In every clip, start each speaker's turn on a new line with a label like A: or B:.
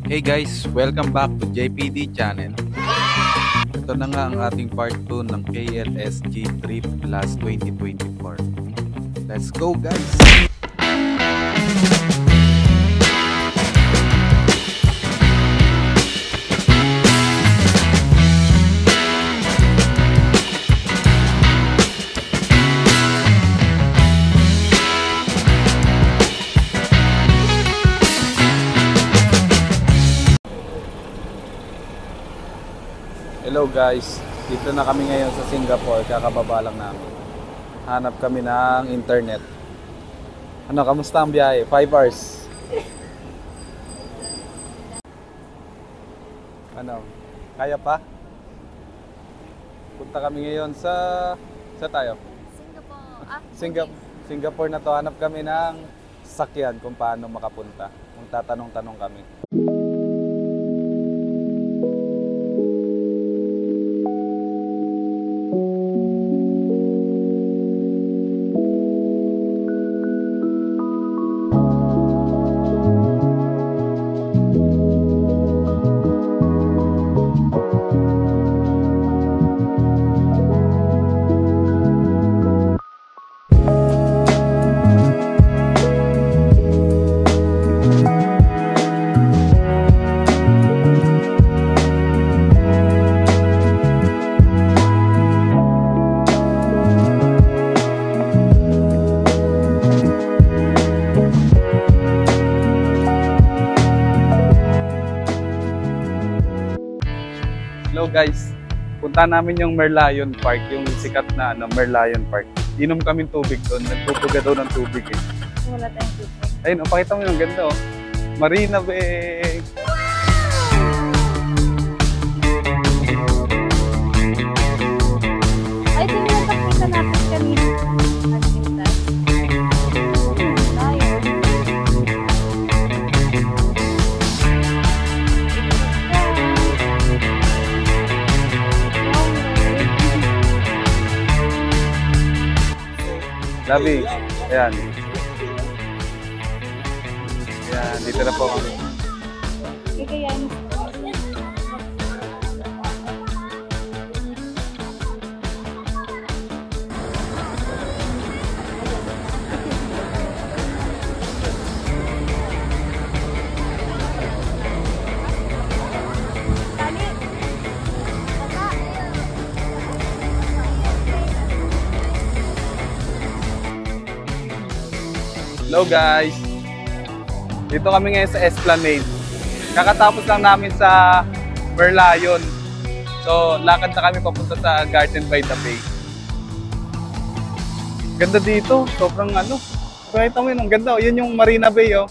A: Hey guys, welcome back to JPD channel. Ito na nga ang ating part 2 ng KLSG Trip Plus 2024. Let's go guys! Hello guys, dito na kami ngayon sa Singapore, kakababa lang namin. Hanap kami ng internet. Ano, kamusta ang biyahe? 5 hours. Ano, kaya pa? Punta kami ngayon sa tayo? Singapore na to. Hanap kami ng sakyan kung paano makapunta. Kung tatanong-tanong kami. Hello guys, punta namin yung Merlion Park, yung sikat na Merlion Park. Inom kami tubig doon, nagpupuga daw ng tubig eh.
B: Wala tayong tubig.
A: Ayun, pakita mo yung ganda oh. Marina Bay!
B: Ay, ito yung nakita natin kanina.
A: Labi, ayan. Ayan, dito na po kami.
B: Kikayanin.
A: Hello guys! Dito kami ngayon sa Esplanade. Kakatapos lang namin sa Merlion. So, lakad na kami papunta sa Garden by the Bay. Ganda dito. Sobrang ano. Pakita mo yun. Ang ganda. Yun yung Marina Bay oh.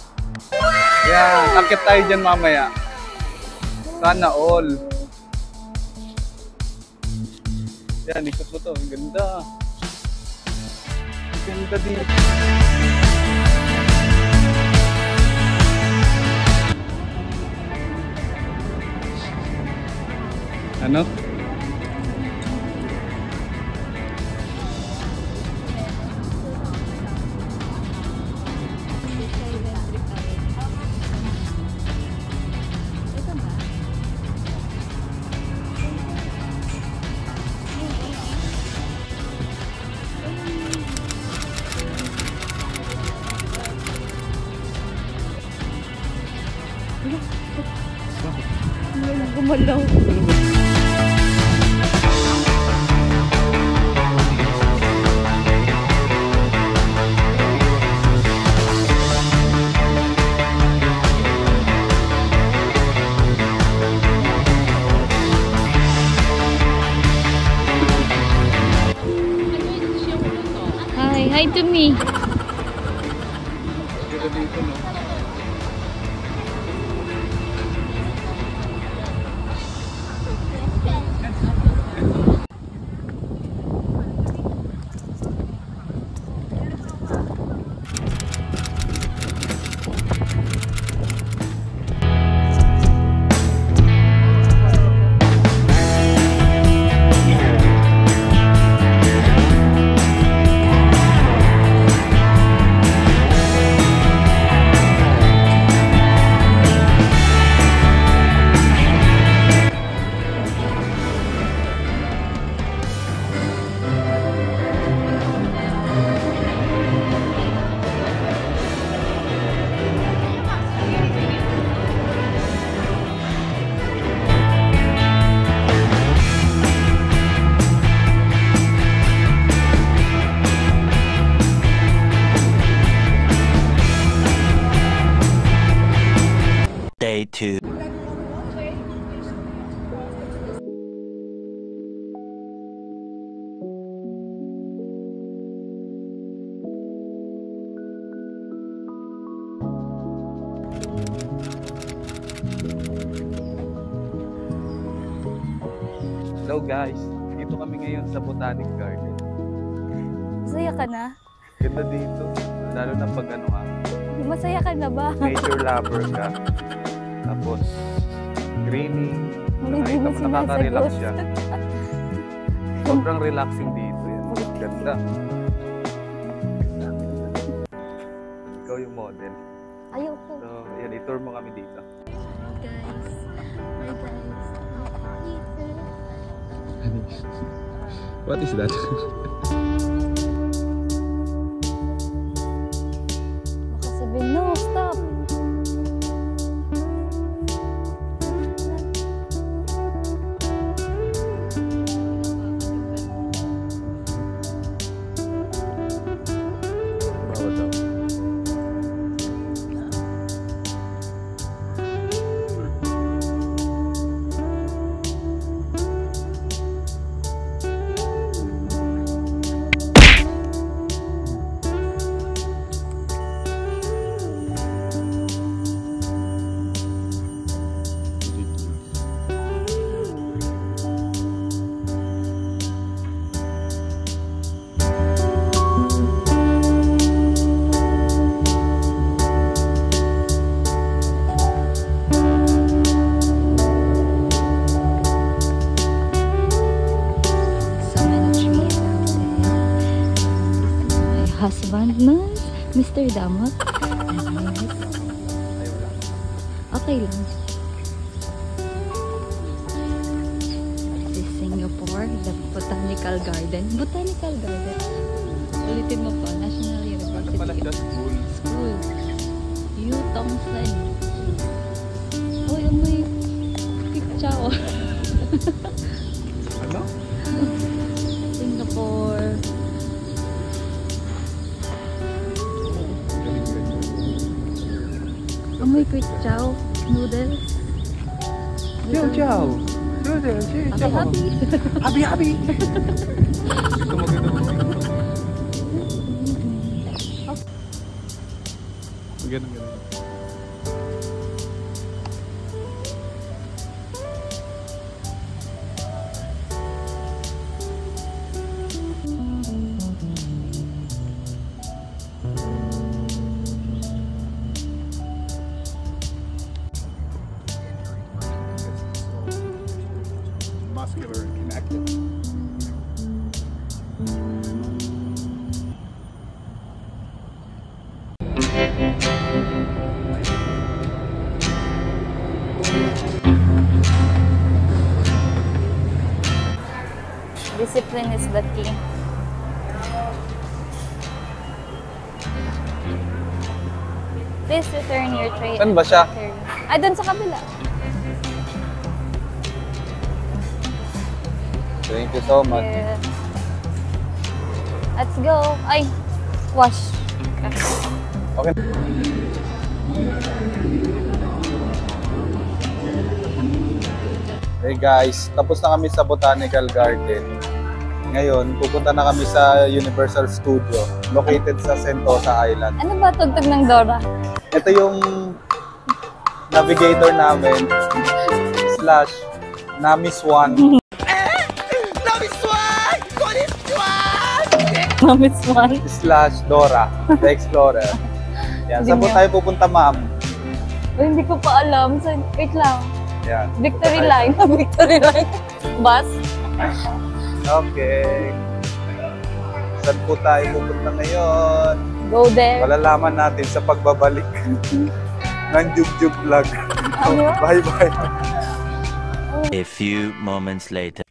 A: Yan. Akit tayo dyan mamaya. Sana all. Yan. Ikot mo to. Ang ganda. Ang ganda dito. Ano?
B: Gumalaw. Hi to me.
A: Dito dito no.
C: Day 2.
A: Hello guys, dito kami ngayon sa Botanic Garden.
B: Masaya ka na?
A: Ganda dito, lalo na pag ano ka,
B: Masaya ka na ba?
A: nature lover ka. Tapos, greening,
B: Hindi
A: nakita
B: mo
A: mo nakaka-relax
B: sinasagot.
A: siya. Sobrang relaxing dito yan. Ganda. Ikaw yung model.
B: Ayoko.
A: So, yan, i-tour mo kami dito.
B: Guys. Hi guys.
A: What is that?
B: Baka sabihin, no, stop.
A: Bawal daw.
B: So many trees out there. My husband na, Mr. Damot. And my husband.
A: Ayaw lang.
B: Okay lang. This is Singapore, the Botanical Garden. Botanical Garden. Ulitin mo pa, National
A: Ano pala
B: University
A: siya?
B: of
A: School.
B: School. Yu Tongsen. Uy, amoy picture.
A: Ano?
B: Singapore. Amoy quick chow noodles.
A: Ciao, ciao. Ciao, ciao. Ciao,
B: Happy,
A: ciao.
B: happy.
A: Happy, happy. Gusto mo ganda mo. Ganun, ganun. Muscular and connected.
B: Discipline is the key. Please return your tray.
A: Saan ba siya?
B: Ay, doon sa kabila.
A: Thank you so much.
B: Yeah. Let's go. Ay, wash.
A: Okay. Hey guys, tapos na kami sa Botanical Garden. Ngayon, pupunta na kami sa Universal Studio, located sa Sentosa Island.
B: Ano ba tugtog ng Dora?
A: Ito yung navigator namin, slash Namis 1.
B: Mami's one.
A: Slash Dora, the Explorer. Yan, saan po tayo pupunta, ma'am?
B: Uy, hindi ko pa alam. So, wait lang.
A: Yan.
B: Victory line. Victory line. Bus?
A: Okay. Saan po tayo pupunta ngayon?
B: Go there.
A: Malalaman natin sa pagbabalik ng Jug Vlog.
B: Ano?
A: Bye-bye.
C: A few moments later.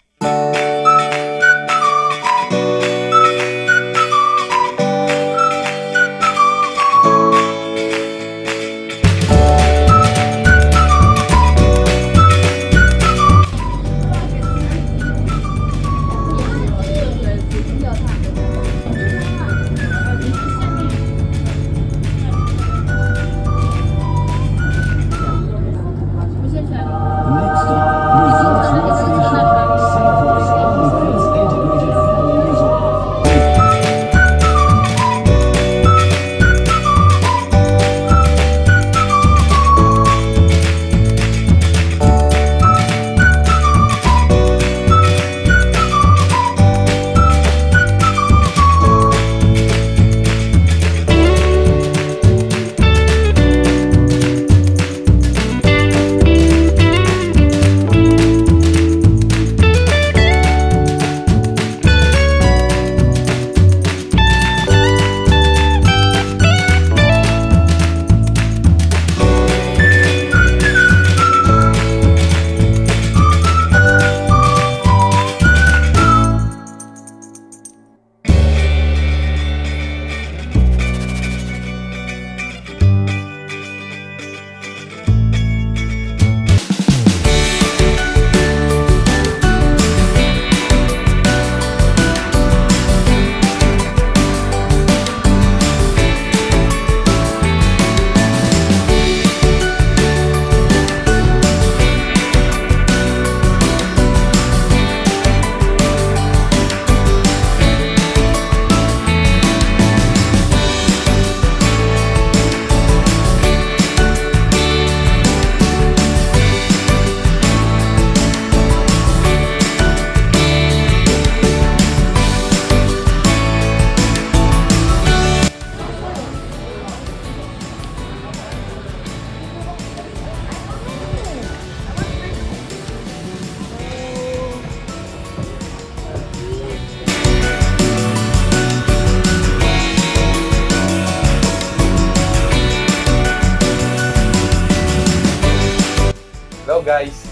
A: guys,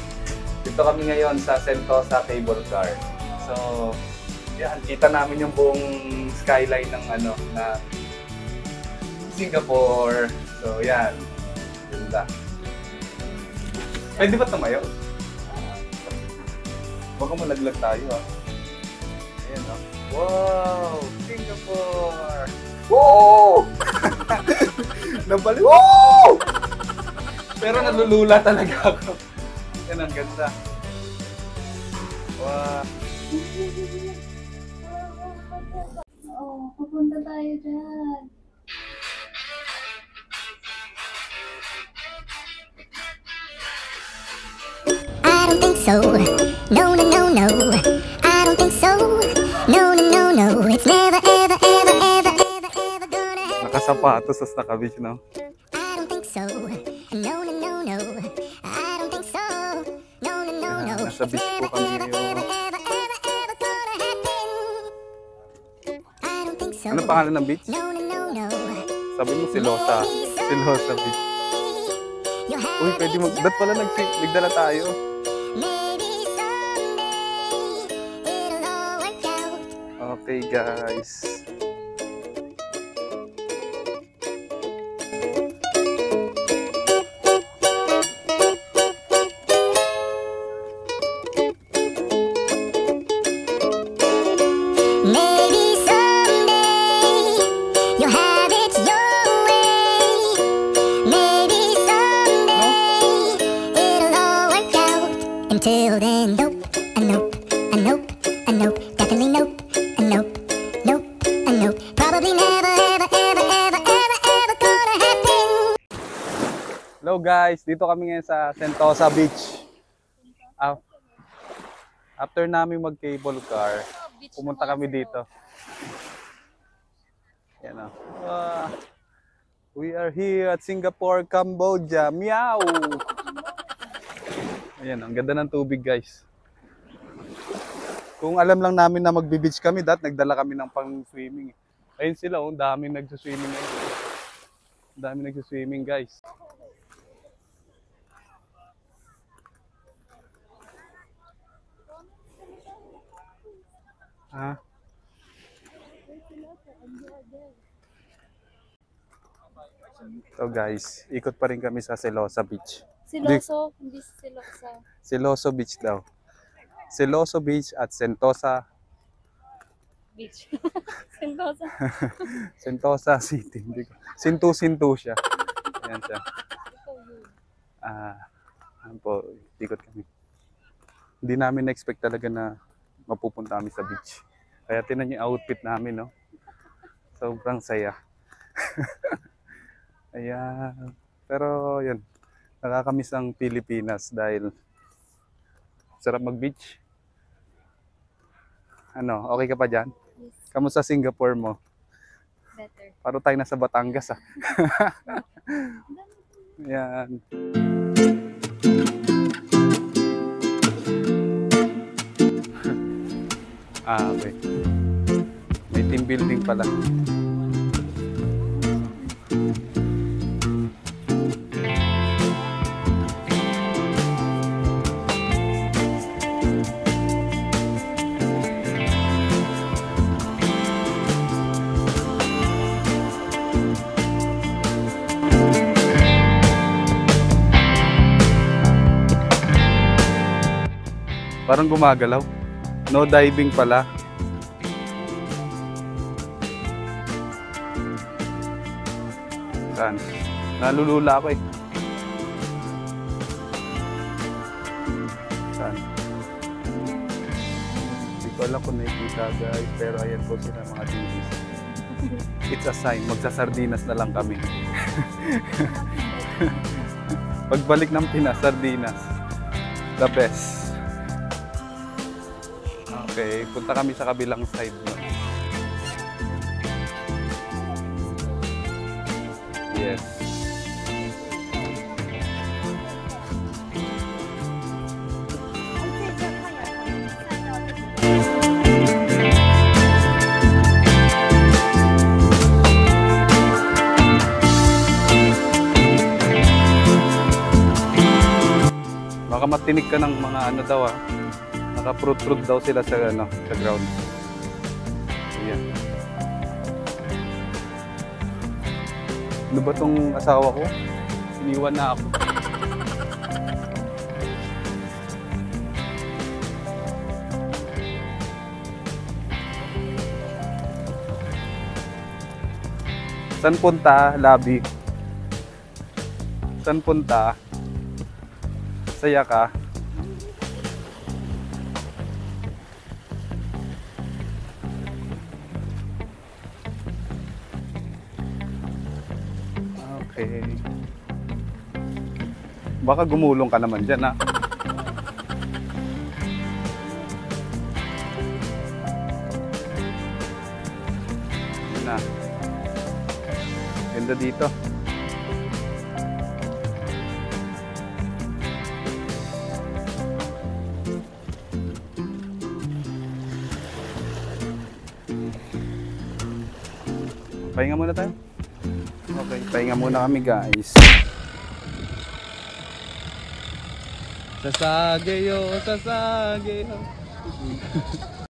A: dito kami ngayon sa Sentosa Cable Car. So, yan, kita namin yung buong skyline ng na Singapore. So, yan. Ganda. Pwede ba tumayo? Baka malaglag tayo Ayan Wow! Singapore! Wow! Nabalik. Wow! Pero nalulula talaga ako. Yan, ang ganda. Wow!
B: Oh, pupunta tayo dyan.
D: I don't think so. No, no, no, no. I don't think so. No, no, no, no. It's never, ever, ever, ever, ever, ever gonna happen.
A: Nakasapatos, tas nakabis, no?
D: I don't think so. No, no, no, no. I don't think so. No, no, no, no.
A: Nasa beach po kami ngayon.
D: Ever, ever, ever, ever gonna happen. I don't think so.
A: Ano pangalan ng beach?
D: No, no, no, no.
A: Sabi mo Silosa. Silosa Beach. Uy, pwede mo. Ba't pala nagdala tayo?
D: Maybe someday it'll all work out.
A: Okay, guys.
D: Maybe someday you'll have it your way. Maybe someday it'll all work out. Until then, nope, a nope, a nope, a nope, definitely nope, a nope, nope, a nope. Probably never, ever, ever, ever, ever, ever gonna happen.
A: Hello guys, dito kami ngayon sa Sentosa Beach. After namin mag-cable car, pumunta kami dito. Yan we are here at Singapore, Cambodia. Meow! Ayan, ang ganda ng tubig guys. Kung alam lang namin na magbe-beach kami, nagdala kami ng pang-swimming. Ayun sila, daming nagsuswimming ngayon. Daming nagsuswimming guys. So guys, ikot pa rin kami sa Silosa Beach.
B: Siloso, hindi Silosa.
A: Siloso Beach daw. Siloso Beach at Sentosa.
B: Beach. Sentosa.
A: Sentosa City. Sintu-sintu siya. Ayan siya. Ayan po, ikot kami. Hindi namin na-expect talaga na mapupunta kami sa beach. Kaya tinan yung outfit namin, no? Sobrang saya. Ayan. Pero yun, nakakamiss ang Pilipinas dahil sarap mag-beach. Ano, okay ka pa dyan?
B: Yes.
A: Kamusta Singapore mo?
B: Better.
A: Paro tayo nasa Batangas Ayan. Okay. May team building pala. Parang gumagalaw. No diving pala. Saan? Nalulula ako eh. Saan? Hindi ko alam kung nakikita guys, pero ayan po sila mga dilis. It's a sign, magsasardinas na lang kami. Pagbalik ng Pinas, sardinas. The best. Okay, punta kami sa kabilang side nun. Yes. Baka matinig ka ng mga ano daw ah. Naka-fruit daw sila sa ano, sa ground. Ayan. Ano ba tong asawa ko? Iniwan na ako. Saan punta, Labi? Saan punta? Saya ka? Okay. Baka gumulong ka naman dyan, ha? Yun na. Ganda dito. Pahinga muna tayo. Okay, pahinga muna kami guys. Sasageyo, sasageyo.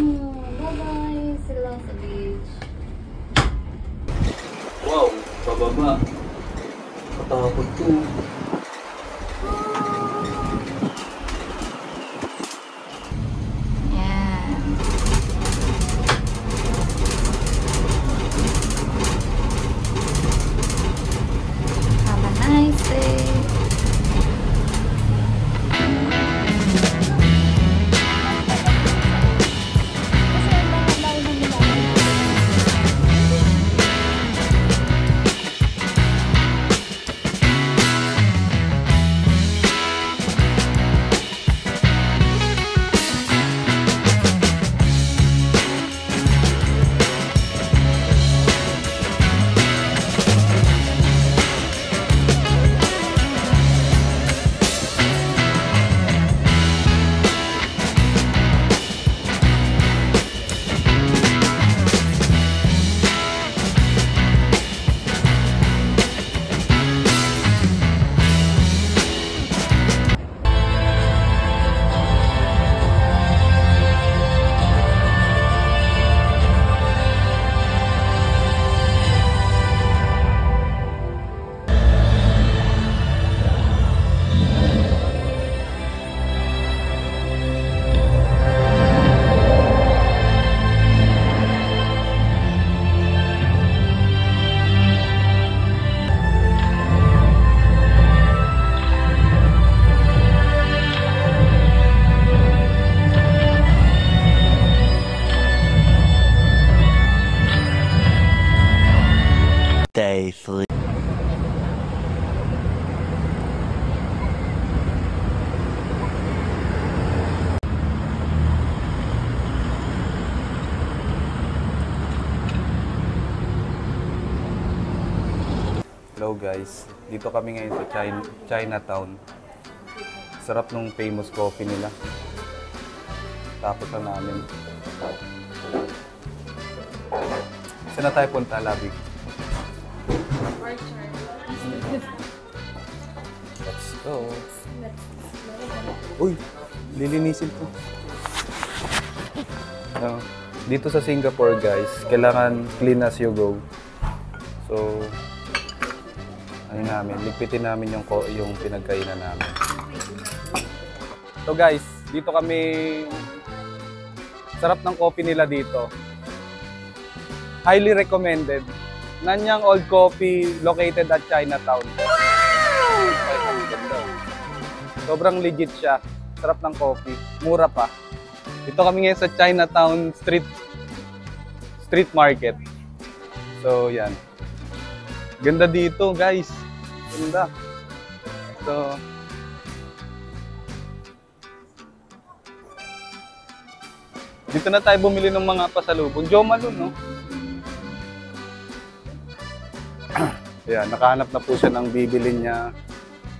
B: Bye-bye! Sila lang sa beach.
A: Wow, pababa. Katakot ko.
B: Yan. Have a nice day.
C: Day 3.
A: Hello guys, dito kami ngayon sa Chinatown. Sarap nung famous coffee nila. Tapos na namin. Saan na tayo punta, Labi? Let's go. Uy, lilinisin ko. Dito sa Singapore guys, kailangan clean as you go. So, ano namin, ligpitin namin yung pinagkainan namin. So guys, dito kami, sarap ng coffee nila dito. Highly recommended. Nanyang Old Coffee located at Chinatown. Sobrang legit siya. Sarap ng coffee. Mura pa. Dito kami ngayon sa Chinatown Street Market. So yan. Ganda dito guys. Ganda. So dito na tayo bumili ng mga pasalubong. Jomalun, no? Ayan, nakahanap na po siya ng bibilin niya.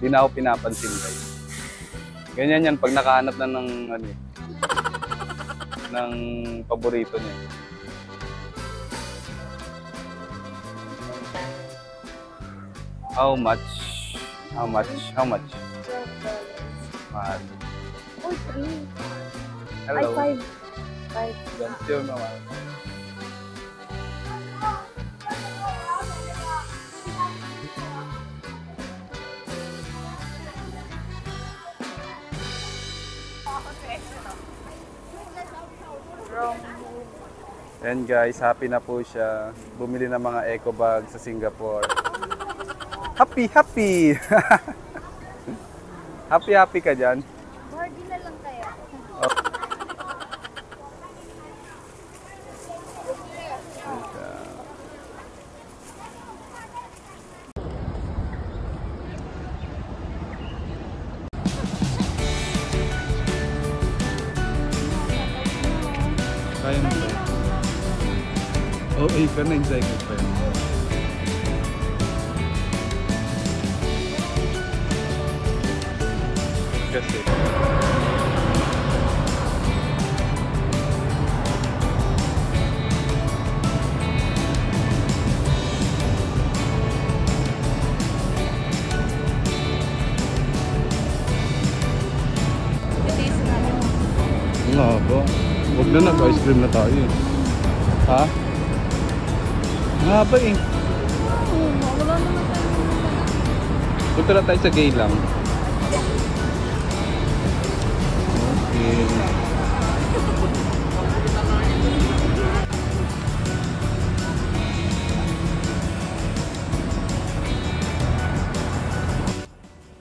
A: Di na ako pinapansin guys. Ganyan yan pag nakahanap na ng ano, ng paborito niya. How much? How much? How much? mahal.
B: Oh, 3.
A: Hello.
B: Ay, 5. 5.
A: Don't you know? Ayan guys, happy na po siya. Bumili ng mga eco bag sa Singapore. Happy, happy! Happy, happy ka dyan?
B: Barbie na lang kaya.
A: Kaya mo ba? Oo, ka na excited pa yun. Kasi nga ba? Huwag na nag-ice cream na tayo eh. Ha? Nga ba eh.
B: Wala naman tayo.
A: Punta na tayo sa gay lang. Okay.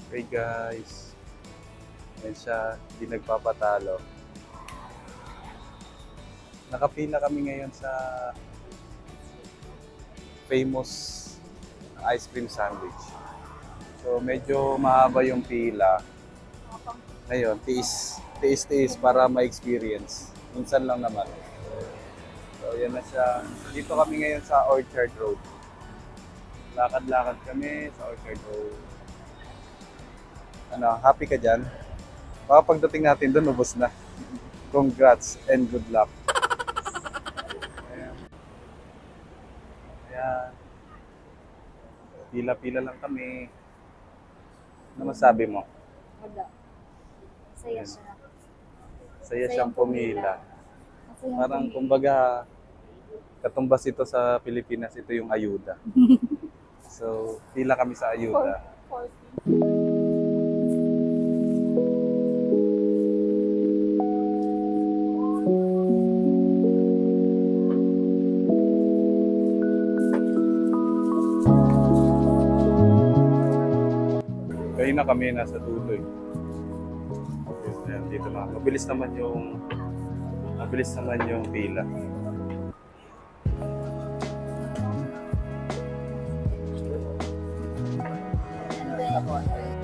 A: Hey guys. Yan siya, hindi nagpapatalo. Nakapila kami ngayon sa famous ice cream sandwich. So medyo mahaba yung pila. Ngayon, tiis para ma-experience. Minsan lang naman. So yan na siya. Dito kami ngayon sa Orchard Road. Lakad-lakad kami sa Orchard Road. Ano, happy ka dyan? Baka pagdating natin doon, ubos na. Congrats and good luck. Ayan. Ayan. Pila-pila lang kami. Ano masabi mo?
B: Wala. Saya siya.
A: Saya siyang pumila.
B: Masaya
A: Parang kumbaga, katumbas ito sa Pilipinas, ito yung ayuda. So, pila kami sa ayuda. Kaya na kami nasa dulo eh. Ayan, dito na. Mabilis naman yung pila.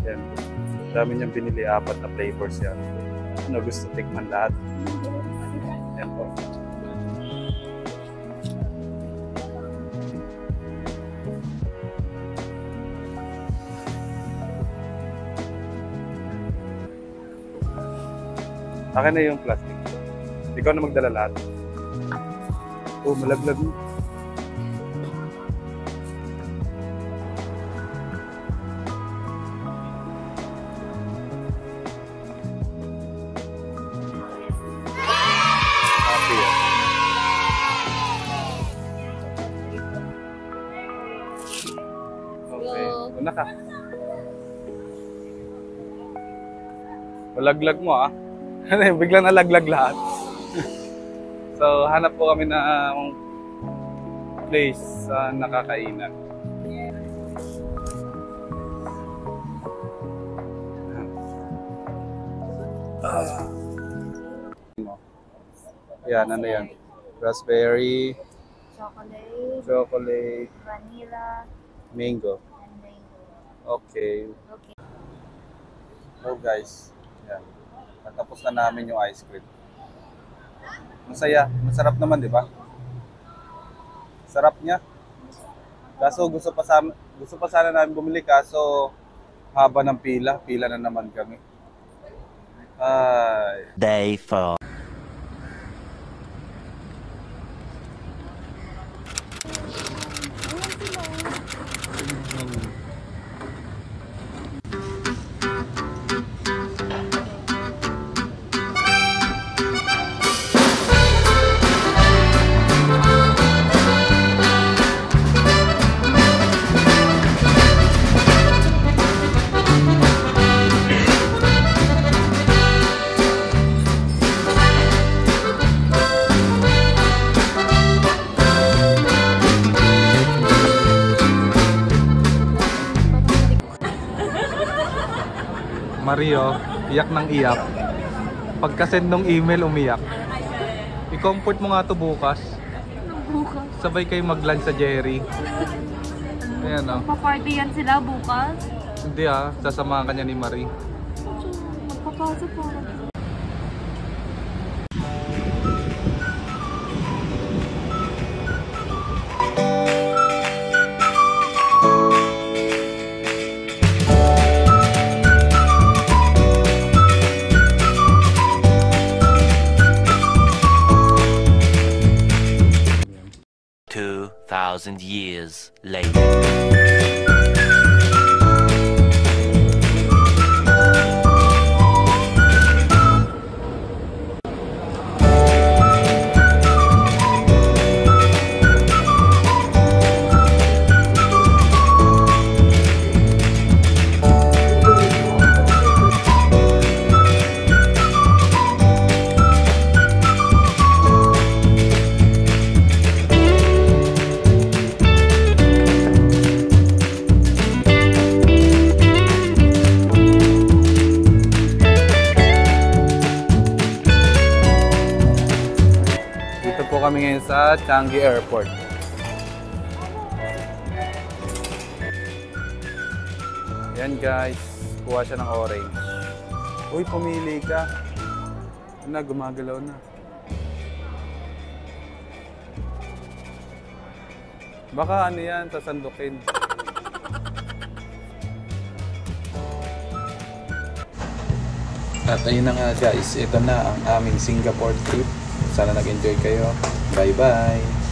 A: Yan. Dami niyang binili, 4 na flavors yan. Ano gusto tikman lahat? Yan po. Akin na yung plastic. Ikaw na magdala lahat. Oh, malaglag mo. Happy yan. Okay, una ka. Malaglag mo ah. Bigla nalaglag lahat. So, hanap po kami ng place sa nakakainan. Yan, ano yan? Raspberry, chocolate,
B: vanilla,
A: mango.
B: and mango.
A: Okay.
B: Okay.
A: So guys, yan. Natapos na namin yung ice cream. Masaya, masarap naman, di ba? Sarap niya. Kaso gusto pa sana namin bumili, kaso haba ng pila na naman kami. Ay.
C: Day 4.
A: Mario, iyak ng iyak. Pagka-send ng email, umiyak. I-comfort mo nga to bukas.
B: Bukas.
A: Sabay kayo mag-lunch sa Jerry. Ayan o.
B: Magpa-party yan sila bukas.
A: Hindi sasamahan ka niya ni Marie.
B: Magpapasok po.
C: Thousand years later.
A: Kami ngayon sa Changi Airport. Yan guys, kuha siya ng orange. Uy, pumili ka. Na, gumagalaw na. Baka ano yan, sasandukin. At ayun na nga guys, ito na ang aming Singapore trip. Sana nag-enjoy kayo. Bye-bye!